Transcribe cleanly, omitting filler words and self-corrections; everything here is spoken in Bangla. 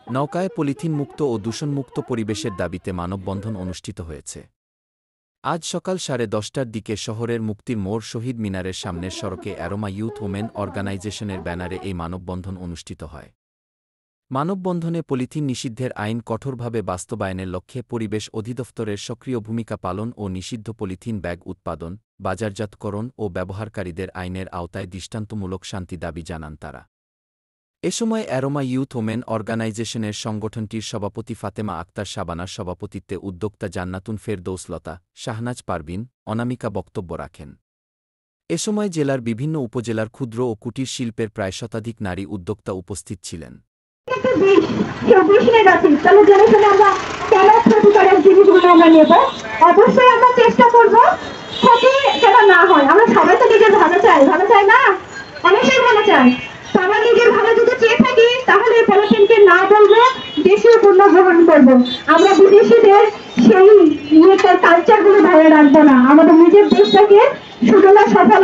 নওগাঁয় পলিথিন মুক্ত ও দূষণমুক্ত পরিবেশের দাবিতে মানববন্ধন অনুষ্ঠিত হয়েছে। আজ সকাল 10:30টার দিকে শহরের মুক্তির মোড় শহীদ মিনারের সামনের সড়কে অ্যারোমা ইউথ ওমেন অর্গানাইজেশনের ব্যানারে এই মানববন্ধন অনুষ্ঠিত হয়। মানববন্ধনে পলিথিন নিষিদ্ধের আইন কঠোরভাবে বাস্তবায়নের লক্ষ্যে পরিবেশ অধিদপ্তরের সক্রিয় ভূমিকা পালন ও নিষিদ্ধ পলিথিন ব্যাগ উৎপাদন, বাজারজাতকরণ ও ব্যবহারকারীদের আইনের আওতায় দৃষ্টান্তমূলক শান্তি দাবি জানান তারা। এ সময় অ্যারোমা ইউথ ওমেন অর্গানাইজেশনের সংগঠনটির সভাপতি ফাতেমা আক্তার শাবানার সভাপতিত্বে উদ্যোক্তা জান্নাতুন ফেরদৌস লতা, শাহনাজ পারভিন, অনামিকা বক্তব্য রাখেন। এ সময় জেলার বিভিন্ন উপজেলার ক্ষুদ্র ও কুটির শিল্পের প্রায় শতাধিক নারী উদ্যোক্তা উপস্থিত ছিলেন। অবশ্যই আমরা চেষ্টা করব ক্ষতি যেন না হয়। আমরা সবাই তো নিজের ভালো চাই, ভালো চাই না? অনেকেই ভালো চাই। সবাই নিজের ভালো যদি চেয়ে থাকি তাহলে পলিথিনকে না বলবো, দেশীয় পণ্য গ্রহণ করবো। আমরা বিদেশিদের সেই কালচার গুলো ধরে রাখবো না। আমাদের নিজের দেশটাকে সুন্দর সফল